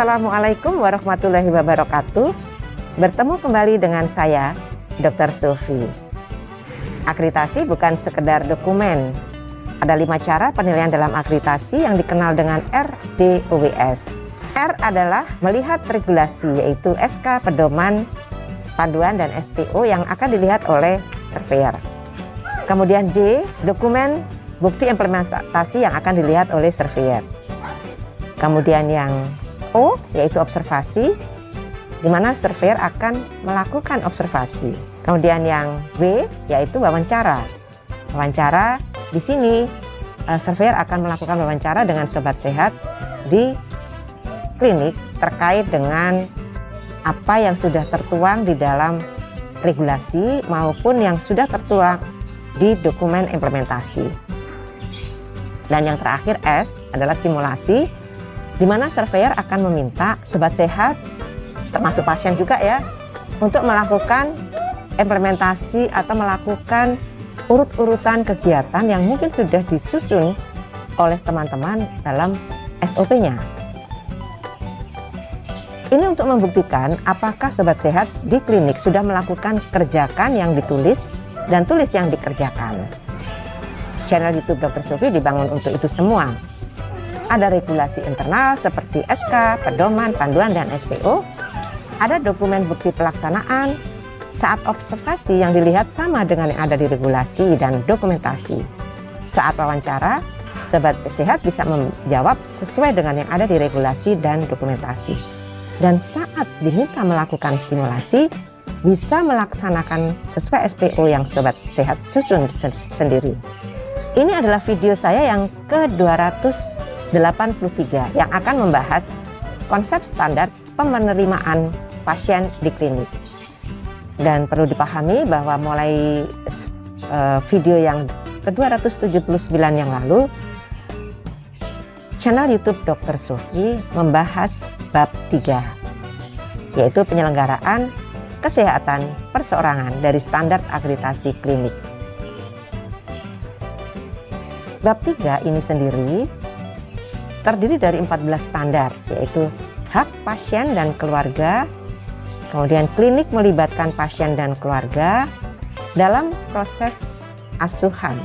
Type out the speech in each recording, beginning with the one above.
Assalamualaikum warahmatullahi wabarakatuh. Bertemu kembali dengan saya, Dr. Sofi. Akreditasi bukan sekedar dokumen. Ada 5 cara penilaian dalam akreditasi yang dikenal dengan RDOWS. R adalah melihat regulasi, yaitu SK, pedoman, panduan, dan SPO yang akan dilihat oleh surveyor. Kemudian D, dokumen bukti implementasi yang akan dilihat oleh surveyor. Kemudian yang O, yaitu observasi, di mana surveyor akan melakukan observasi. Kemudian yang W, yaitu wawancara. Wawancara di sini surveyor akan melakukan wawancara dengan sobat sehat di klinik terkait dengan apa yang sudah tertuang di dalam regulasi maupun yang sudah tertuang di dokumen implementasi. Dan yang terakhir S adalah simulasi, di mana surveyor akan meminta sobat sehat, termasuk pasien juga ya, untuk melakukan implementasi atau melakukan urut-urutan kegiatan yang mungkin sudah disusun oleh teman-teman dalam SOP-nya. Ini untuk membuktikan apakah sobat sehat di klinik sudah melakukan kerjakan yang ditulis dan tulis yang dikerjakan. Channel YouTube Dr. Sofi dibangun untuk itu semua. Ada regulasi internal seperti SK, pedoman, panduan, dan SPO. Ada dokumen bukti pelaksanaan. Saat observasi yang dilihat sama dengan yang ada di regulasi dan dokumentasi. Saat wawancara, sobat sehat bisa menjawab sesuai dengan yang ada di regulasi dan dokumentasi. Dan saat diminta melakukan simulasi, bisa melaksanakan sesuai SPO yang sobat sehat susun sendiri. Ini adalah video saya yang ke-283 yang akan membahas konsep standar penerimaan pasien di klinik. Dan perlu dipahami bahwa mulai video yang ke-279 yang lalu, channel YouTube Dr. Sofi membahas bab 3, yaitu penyelenggaraan kesehatan perseorangan dari standar akreditasi klinik. Bab 3 ini sendiri terdiri dari 14 standar, yaitu hak pasien dan keluarga, kemudian klinik melibatkan pasien dan keluarga dalam proses asuhan,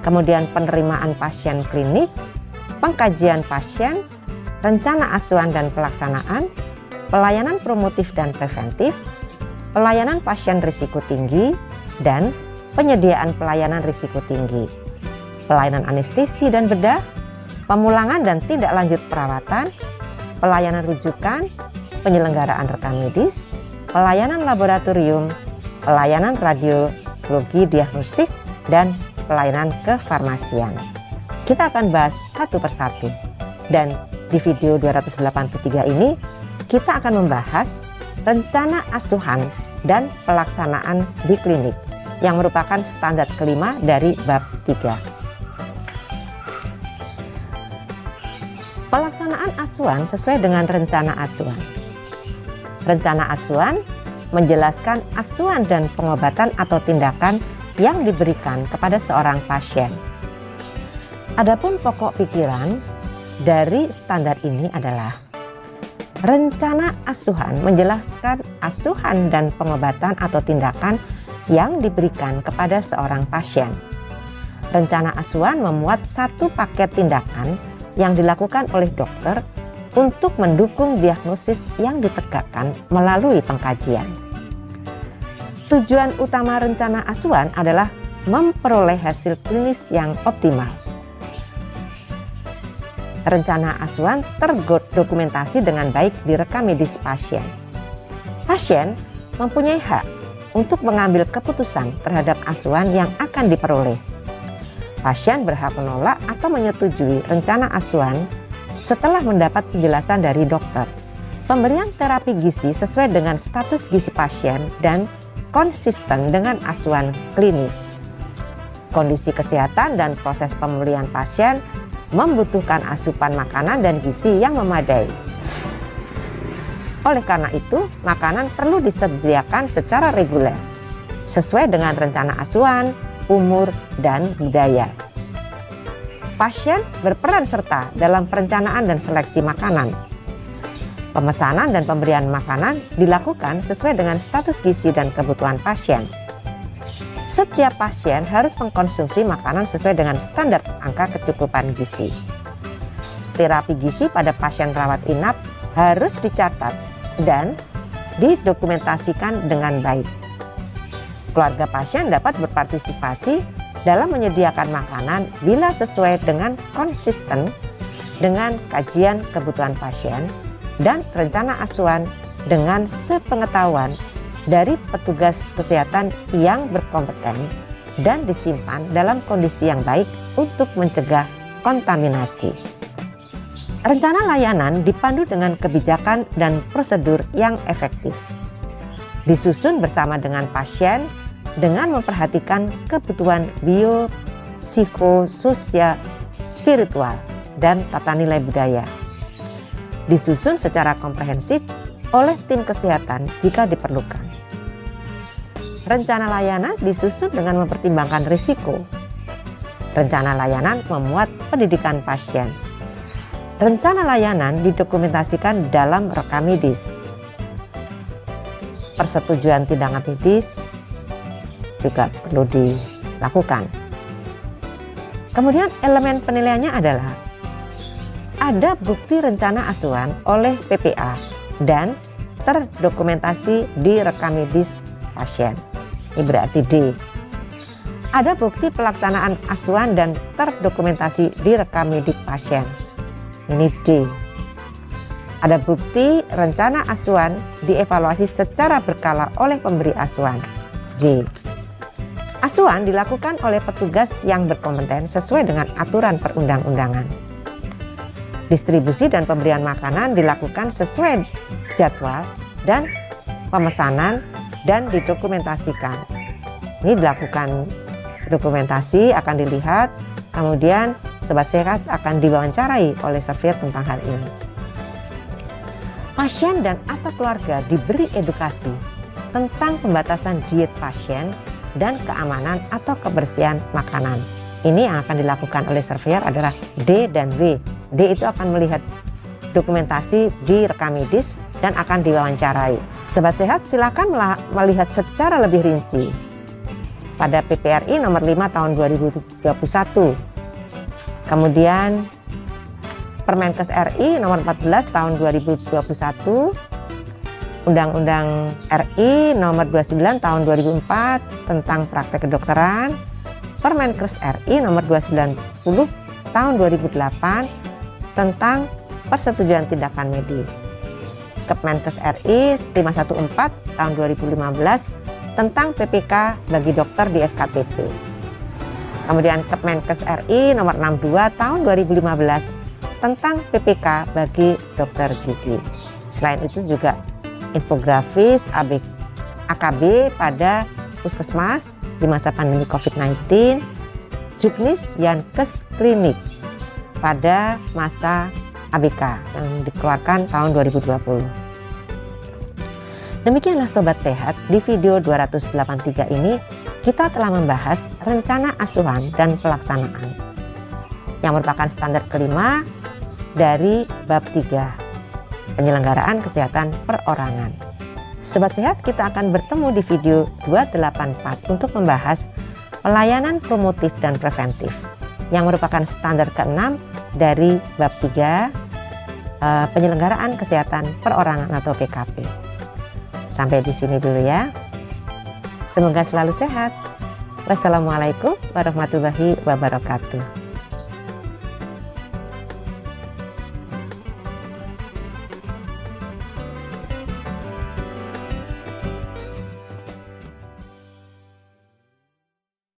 kemudian penerimaan pasien klinik, pengkajian pasien, rencana asuhan dan pelaksanaan, pelayanan promotif dan preventif, pelayanan pasien risiko tinggi, dan penyediaan pelayanan risiko tinggi, pelayanan anestesi dan bedah, pemulangan dan tindak lanjut perawatan, pelayanan rujukan, penyelenggaraan rekam medis, pelayanan laboratorium, pelayanan radiologi diagnostik, dan pelayanan kefarmasian. Kita akan bahas satu persatu. Dan di video 283 ini, kita akan membahas rencana asuhan dan pelaksanaan di klinik, yang merupakan standar kelima dari bab 3. Pelaksanaan asuhan sesuai dengan rencana asuhan. Rencana asuhan menjelaskan asuhan dan pengobatan atau tindakan yang diberikan kepada seorang pasien. Adapun pokok pikiran dari standar ini adalah rencana asuhan menjelaskan asuhan dan pengobatan atau tindakan yang diberikan kepada seorang pasien. Rencana asuhan memuat satu paket tindakan yang dilakukan oleh dokter untuk mendukung diagnosis yang ditegakkan melalui pengkajian. Tujuan utama rencana asuhan adalah memperoleh hasil klinis yang optimal. Rencana asuhan terdokumentasi dengan baik di rekam medis pasien. Pasien mempunyai hak untuk mengambil keputusan terhadap asuhan yang akan diperoleh. Pasien berhak menolak atau menyetujui rencana asuhan setelah mendapat penjelasan dari dokter. Pemberian terapi gizi sesuai dengan status gizi pasien dan konsisten dengan asuhan klinis. Kondisi kesehatan dan proses pemulihan pasien membutuhkan asupan makanan dan gizi yang memadai. Oleh karena itu, makanan perlu disediakan secara reguler, sesuai dengan rencana asuhan, umur, dan budaya. Pasien berperan serta dalam perencanaan dan seleksi makanan. Pemesanan dan pemberian makanan dilakukan sesuai dengan status gizi dan kebutuhan pasien. Setiap pasien harus mengkonsumsi makanan sesuai dengan standar angka kecukupan gizi. Terapi gizi pada pasien rawat inap harus dicatat dan didokumentasikan dengan baik. Keluarga pasien dapat berpartisipasi dalam menyediakan makanan bila sesuai dengan konsisten dengan kajian kebutuhan pasien dan rencana asuhan dengan sepengetahuan dari petugas kesehatan yang berkompeten dan disimpan dalam kondisi yang baik untuk mencegah kontaminasi. Rencana layanan dipandu dengan kebijakan dan prosedur yang efektif. Disusun bersama dengan pasien dengan memperhatikan kebutuhan biopsikososial, spiritual, dan tata nilai budaya. Disusun secara komprehensif oleh tim kesehatan jika diperlukan. Rencana layanan disusun dengan mempertimbangkan risiko. Rencana layanan memuat pendidikan pasien. Rencana layanan didokumentasikan dalam rekam medis. Persetujuan tindakan medis juga perlu dilakukan. Kemudian elemen penilaiannya adalah ada bukti rencana asuhan oleh PPA dan terdokumentasi di rekam medis pasien. Ini berarti D. Ada bukti pelaksanaan asuhan dan terdokumentasi di rekam medik pasien. Ini D. Ada bukti rencana asuhan dievaluasi secara berkala oleh pemberi asuhan. D. Asuhan dilakukan oleh petugas yang berkompeten sesuai dengan aturan perundang-undangan. Distribusi dan pemberian makanan dilakukan sesuai jadwal dan pemesanan dan didokumentasikan. Ini dilakukan dokumentasi, akan dilihat, kemudian sobat sehat akan diwawancarai oleh surveyor tentang hal ini. Pasien dan atau keluarga diberi edukasi tentang pembatasan diet pasien dan keamanan atau kebersihan makanan. Ini yang akan dilakukan oleh surveyor adalah D dan W. D itu akan melihat dokumentasi di rekam medis dan akan diwawancarai. Sobat sehat silakan melihat secara lebih rinci pada PPRI nomor 5 tahun 2021. Kemudian Permenkes RI nomor 14 tahun 2021, Undang-Undang RI nomor 29 tahun 2004 tentang praktek kedokteran, Permenkes RI nomor 290 tahun 2008 tentang persetujuan tindakan medis. Kemenkes RI 514 tahun 2015 tentang PPK bagi dokter di FKPP. Kemudian Kemenkes RI nomor 62 tahun 2015 tentang PPK bagi dokter gigi. Selain itu juga infografis AKB pada puskesmas di masa pandemi COVID-19, juknis Yankes klinik pada masa ABK yang dikeluarkan tahun 2020. Demikianlah sobat sehat, di video 283 ini kita telah membahas rencana asuhan dan pelaksanaan yang merupakan standar kelima dari bab 3 penyelenggaraan kesehatan perorangan. Sobat sehat, kita akan bertemu di video 284 untuk membahas pelayanan promotif dan preventif yang merupakan standar ke-6 dari bab 3 penyelenggaraan kesehatan perorangan atau PKP. Sampai di sini dulu ya. Semoga selalu sehat. Wassalamualaikum warahmatullahi wabarakatuh.